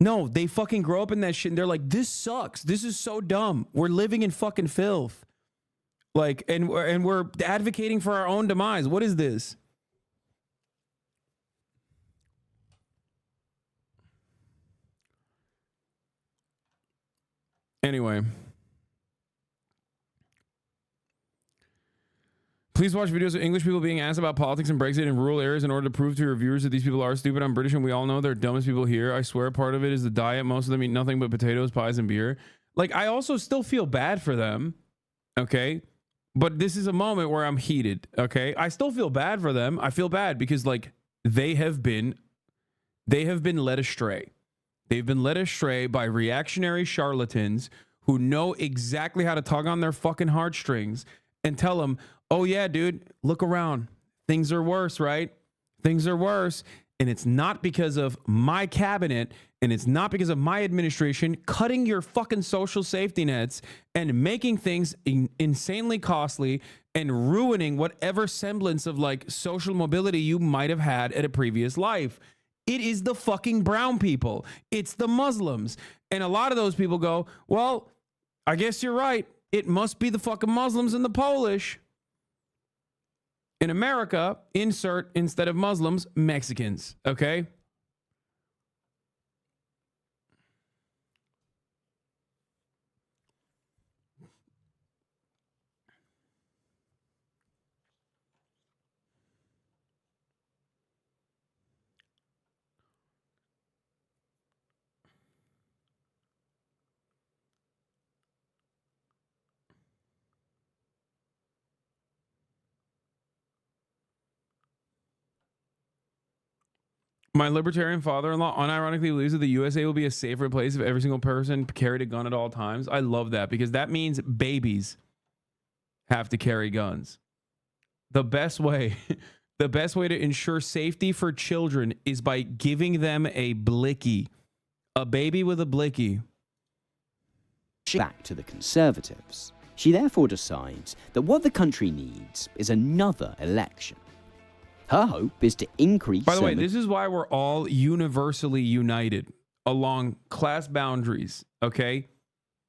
No, they fucking grow up in that shit and they're like, this sucks. This is so dumb. We're living in fucking filth. Like, and we're advocating for our own demise. What is this? Anyway. Please watch videos of English people being asked about politics and Brexit in rural areas in order to prove to your viewers that these people are stupid. I'm British and we all know they're dumbest people here. I swear part of it is the diet. Most of them eat nothing but potatoes, pies, and beer. Like, I also still feel bad for them. Okay? But this is a moment where I'm heated. Okay? I still feel bad for them. I feel bad because, like, they have been led astray. They've been led astray by reactionary charlatans who know exactly how to tug on their fucking heartstrings and tell them, oh yeah, dude, look around. Things are worse, right? Things are worse. And it's not because of my cabinet and it's not because of my administration cutting your fucking social safety nets and making things insanely costly and ruining whatever semblance of like social mobility you might have had at a previous life. It is the fucking brown people. It's the Muslims. And a lot of those people go, well, I guess you're right. It must be the fucking Muslims and the Polish. In America, insert, instead of Muslims, Mexicans, okay? My libertarian father-in-law unironically believes that the USA will be a safer place if every single person carried a gun at all times. I love that because that means babies have to carry guns. The best way to ensure safety for children is by giving them a blicky. A baby with a blicky. Back to the Conservatives. She therefore decides that what the country needs is another election. Her hope is to increase... By the way, this is why we're all universally united along class boundaries, okay?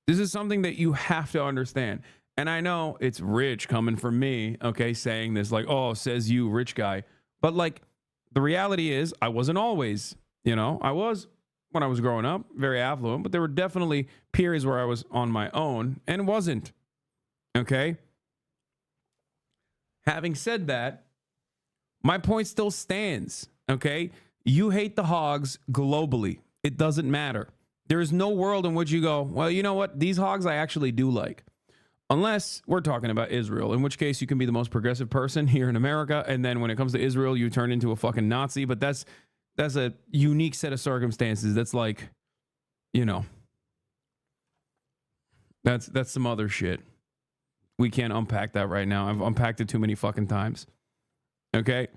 This is something that you have to understand. And I know it's rich coming from me, okay, saying this like, oh, says you, rich guy. But like, the reality is I wasn't always, you know, I was, when I was growing up, very affluent, but there were definitely periods where I was on my own and wasn't, okay? Having said that, my point still stands, okay? You hate the hogs globally. It doesn't matter. There is no world in which you go, well, you know what? These hogs I actually do like. Unless we're talking about Israel, in which case you can be the most progressive person here in America, and then when it comes to Israel, you turn into a fucking Nazi. But that's a unique set of circumstances. That's like, you know, that's some other shit. We can't unpack that right now. I've unpacked it too many fucking times. Okay.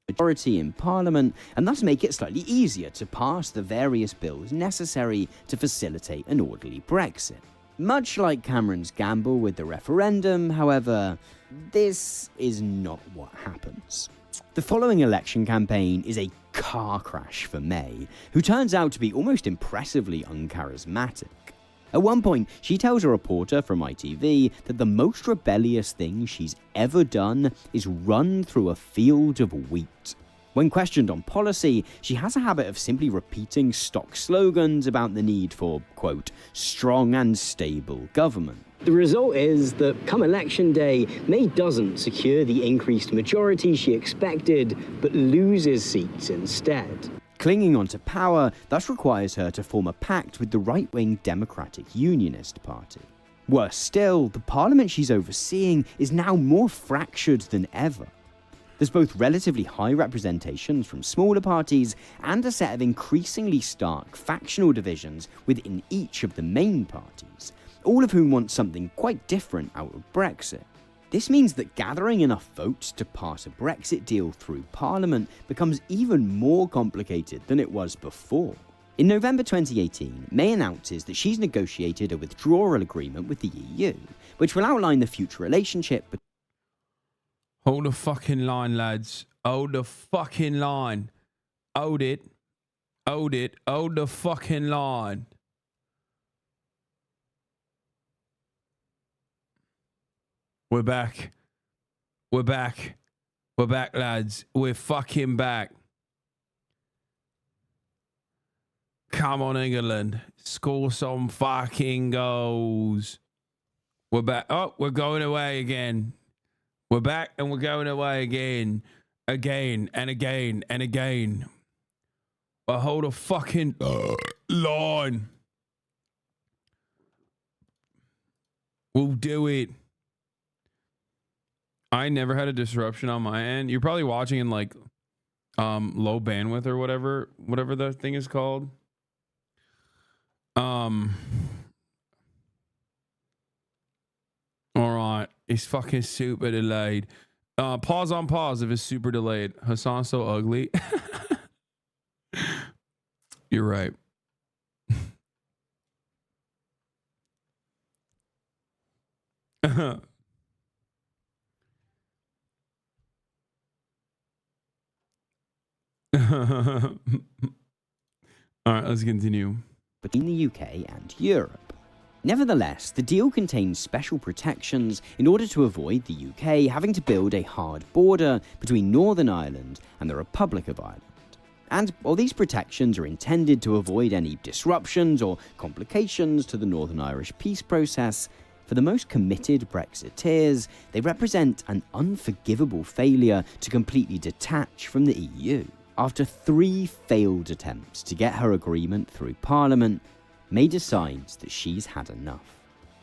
Majority in Parliament, and thus make it slightly easier to pass the various bills necessary to facilitate an orderly Brexit. Much like Cameron's gamble with the referendum, however, this is not what happens. The following election campaign is a car crash for May, who turns out to be almost impressively uncharismatic. At one point, she tells a reporter from ITV that the most rebellious thing she's ever done is run through a field of wheat. When questioned on policy, she has a habit of simply repeating stock slogans about the need for, quote, strong and stable government. The result is that come election day, May doesn't secure the increased majority she expected, but loses seats instead. Clinging onto power thus requires her to form a pact with the right-wing Democratic Unionist Party. Worse still, the parliament she's overseeing is now more fractured than ever. There's both relatively high representations from smaller parties and a set of increasingly stark factional divisions within each of the main parties, all of whom want something quite different out of Brexit. This means that gathering enough votes to pass a Brexit deal through Parliament becomes even more complicated than it was before. In November 2018, May announces that she's negotiated a withdrawal agreement with the EU, which will outline the future relationship. Hold the fucking line, lads. Hold the fucking line. Hold it. Hold it. Hold the fucking line. We're back. We're back. We're back, lads. We're fucking back. Come on, England. Score some fucking goals. We're back. Oh, we're going away again. We're back and we're going away again. Again and again and again. But hold a fucking line. We'll do it. I never had a disruption on my end. You're probably watching in like low bandwidth or whatever the thing is called. All right, it's fucking super delayed. Pause on pause if it's super delayed. Hasan's so ugly. You're right. All right, let's continue. Between the UK and Europe. Nevertheless, the deal contains special protections in order to avoid the UK having to build a hard border between Northern Ireland and the Republic of Ireland. And while these protections are intended to avoid any disruptions or complications to the Northern Irish peace process, for the most committed Brexiteers, they represent an unforgivable failure to completely detach from the EU. After 3 failed attempts to get her agreement through Parliament, May decides that she's had enough.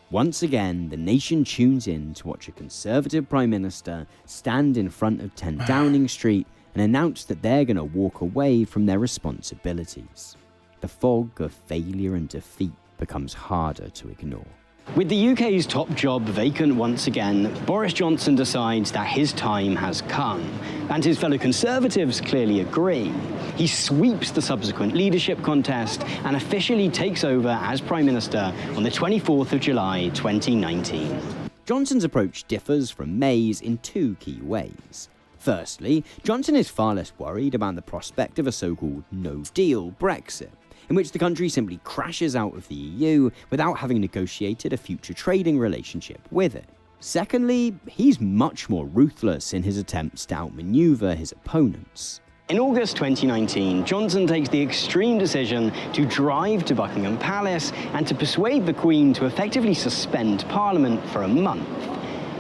Once again, the nation tunes in to watch a Conservative Prime Minister stand in front of 10 Downing Street and announce that they're going to walk away from their responsibilities. The fog of failure and defeat becomes harder to ignore. With the UK's top job vacant once again, Boris Johnson decides that his time has come, and his fellow Conservatives clearly agree. He sweeps the subsequent leadership contest and officially takes over as Prime Minister on the 24th of July 2019. Johnson's approach differs from May's in 2 key ways. Firstly, Johnson is far less worried about the prospect of a so-called no-deal Brexit, in which the country simply crashes out of the EU without having negotiated a future trading relationship with it. Secondly, he's much more ruthless in his attempts to outmaneuver his opponents. In August 2019, Johnson takes the extreme decision to drive to Buckingham Palace and to persuade the Queen to effectively suspend Parliament for a month.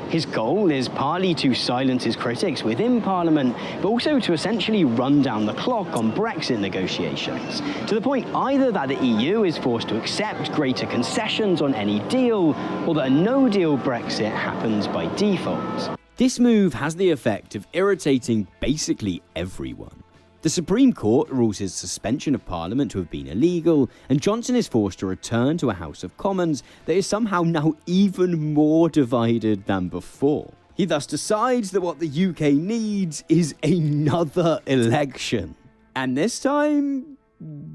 His goal is partly to silence his critics within Parliament, but also to essentially run down the clock on Brexit negotiations, to the point either that the EU is forced to accept greater concessions on any deal, or that a no-deal Brexit happens by default. This move has the effect of irritating basically everyone. The Supreme Court rules his suspension of Parliament to have been illegal, and Johnson is forced to return to a House of Commons that is somehow now even more divided than before. He thus decides that what the UK needs is another election. And this time,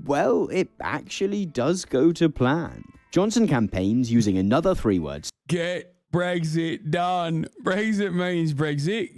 well, it actually does go to plan. Johnson campaigns using another 3 words. Get Brexit done. Brexit means Brexit.